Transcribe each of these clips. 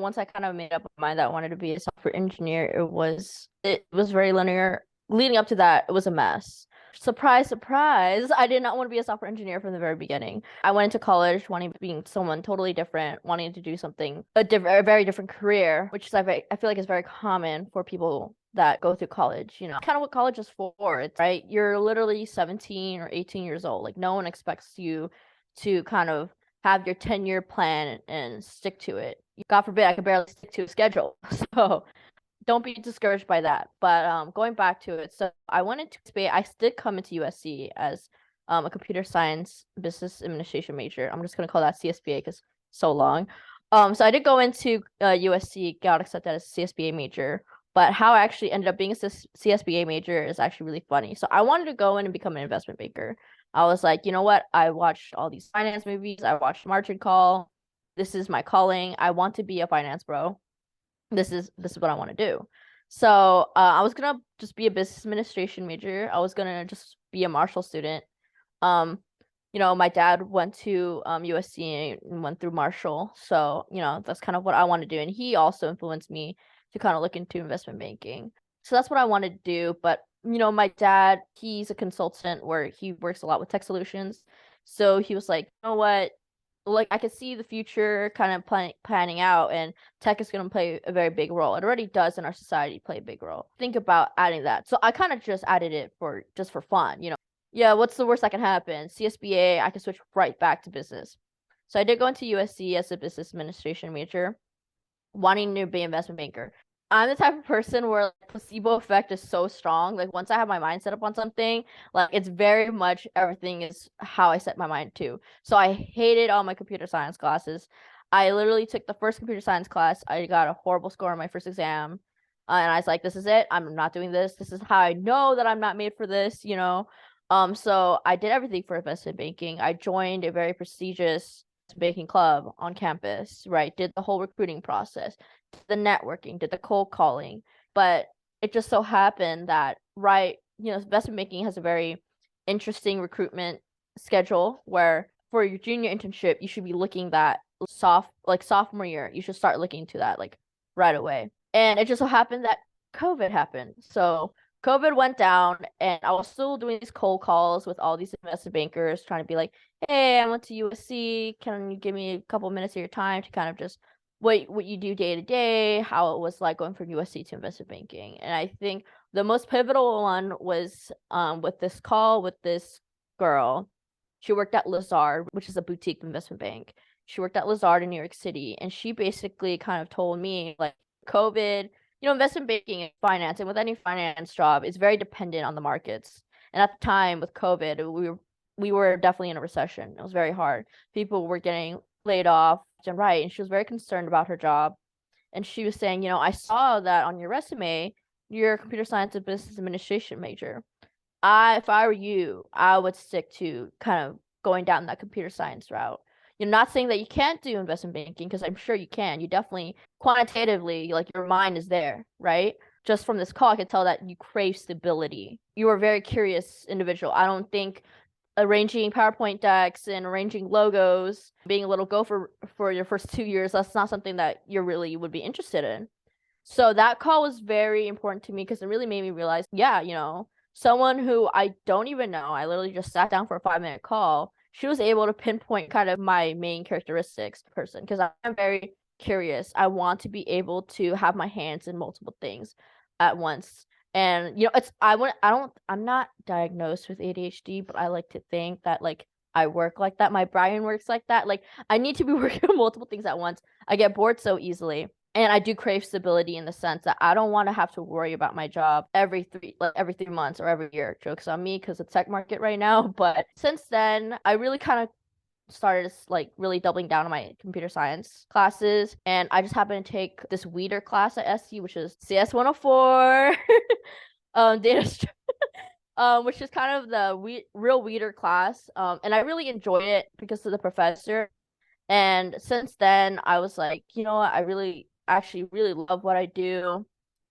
Once I kind of made up my mind that I wanted to be a software engineer, it was very linear. Leading up to that, it was a mess. Surprise, surprise, I did not want to be a software engineer from the very beginning. I went into college wanting to be someone totally different, wanting to do something a very different career, which is I feel like is very common for people that go through college, kind of what college is for. It's right. You're literally 17 or 18 years old. Like no one expects you to kind of have your 10-year plan and stick to it. God forbid I could barely stick to a schedule. So don't be discouraged by that. But going back to it, so I went into space. I did come into USC as a computer science business administration major. I'm just gonna call that CSBA because so long. So I did go into USC, got accepted as a CSBA major. But how I actually ended up being a CSBA major is actually really funny. So I wanted to go in and become an investment banker. I was like, you know what? I watched all these finance movies. I watched Margin Call. This is my calling. I want to be a finance bro. This is what I want to do. So I was gonna just be a business administration major. I was gonna just be a Marshall student. Um, my dad went to USC and went through Marshall, so that's kind of what I want to do. And he also influenced me to kind of look into investment banking. So that's what I want to do. But my dad, he's a consultant where he works a lot with tech solutions. So he was like, you know what? Like I could see the future kind of planning out, and tech is going to play a very big role. It already does in our society play a big role. Think about adding that. So I kind of just added it for fun. Yeah, what's the worst that can happen? CSBA, I can switch right back to business. So I did go into USC as a business administration major, wanting to be an investment banker. I'm the type of person where like, placebo effect is so strong. Like once I have my mind set up on something, like it's very much everything is how I set my mind to. So I hated all my computer science classes. I literally took the first computer science class. I got a horrible score on my first exam. And I was like, this is it. I'm not doing this. This is how I know that I'm not made for this. So I did everything for investment banking. I joined a very prestigious banking club on campus, right? Did the whole recruiting process, the networking, did the cold calling. But it just so happened that, right, investment banking has a very interesting recruitment schedule where for your junior internship, you should be looking that sophomore year, you should start looking to that like right away. And it just so happened that COVID happened. So COVID went down, and I was still doing these cold calls with all these investment bankers, trying to be like, "Hey, I went to USC. Can you give me a couple minutes of your time to kind of just what you do day to day, how it was like going from USC to investment banking?" And I think the most pivotal one was with this call with this girl. She worked at Lazard, which is a boutique investment bank. She worked at Lazard in New York City, and she basically kind of told me like COVID, investment banking and finance, and with any finance job, it's very dependent on the markets. And at the time with COVID, we were definitely in a recession. It was very hard. People were getting laid off and right, and she was very concerned about her job. And she was saying, I saw that on your resume, you're a computer science and business administration major. If I were you, I would stick to kind of going down that computer science route. You're not saying that you can't do investment banking because I'm sure you can. You definitely quantitatively, like your mind is there, right? Just from this call, I could tell that you crave stability. You are a very curious individual. I don't think arranging PowerPoint decks and arranging logos, being a little gopher for your first 2 years, that's not something that you really would be interested in. So that call was very important to me because it really made me realize, yeah, someone who I don't even know, I literally just sat down for a 5-minute call. She was able to pinpoint kind of my main characteristics person because I'm very curious. I want to be able to have my hands in multiple things at once. And I'm not diagnosed with ADHD, but I like to think that like I work like that. My brain works like that. Like I need to be working on multiple things at once. I get bored so easily. And I do crave stability in the sense that I don't want to have to worry about my job every 3 months or every year. Jokes on me because it's tech market right now. But since then, I really kind of started like really doubling down on my computer science classes, and I just happened to take this weeder class at SC, which is CS 104, data, which is kind of the real weeder class. And I really enjoyed it because of the professor. And since then, I was like, you know what, I really actually really love what I do.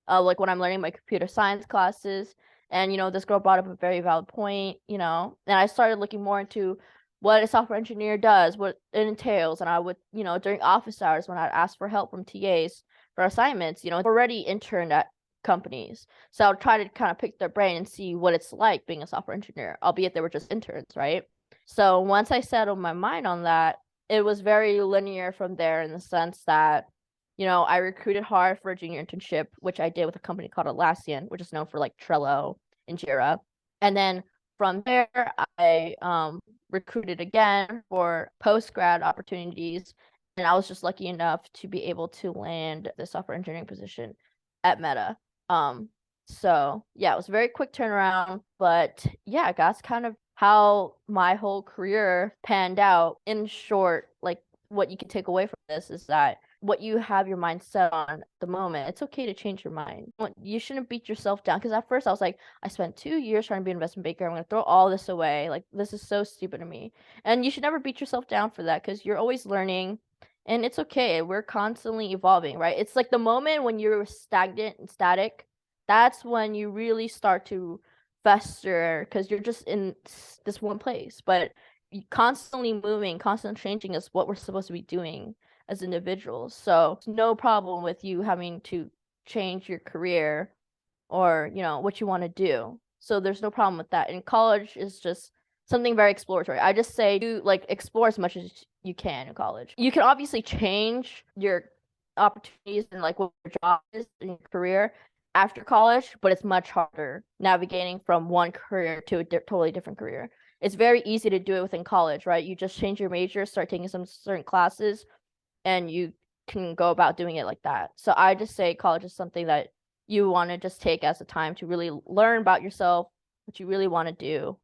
Like when I'm learning my computer science classes. And this girl brought up a very valid point, and I started looking more into what a software engineer does, what it entails. And I would, during office hours when I'd ask for help from TAs for assignments, already interned at companies. So I'll try to kind of pick their brain and see what it's like being a software engineer, albeit they were just interns, right? So once I settled my mind on that, it was very linear from there in the sense that, I recruited hard for a junior internship, which I did with a company called Atlassian, which is known for like Trello and Jira. And then from there, I recruited again for post-grad opportunities. And I was just lucky enough to be able to land the software engineering position at Meta. Um, so yeah, it was a very quick turnaround, but yeah, that's kind of how my whole career panned out. In short, like what you can take away from this is that what you have your mind set on at the moment, it's okay to change your mind. You shouldn't beat yourself down, because at first I was like, I spent 2 years trying to be an investment banker. I'm going to throw all this away. Like, this is so stupid to me. And you should never beat yourself down for that, because you're always learning and it's okay. We're constantly evolving, right? It's like the moment when you're stagnant and static, that's when you really start to fester, because you're just in this one place. But constantly moving, constantly changing is what we're supposed to be doing as individuals. So it's no problem with you having to change your career or, what you want to do. So there's no problem with that. And college is just something very exploratory. I just say you like explore as much as you can in college. You can obviously change your opportunities and like what your job is in your career after college, but it's much harder navigating from one career to a totally different career. It's very easy to do it within college, right? You just change your major, start taking some certain classes, and you can go about doing it like that. So I just say college is something that you want to just take as a time to really learn about yourself, what you really want to do,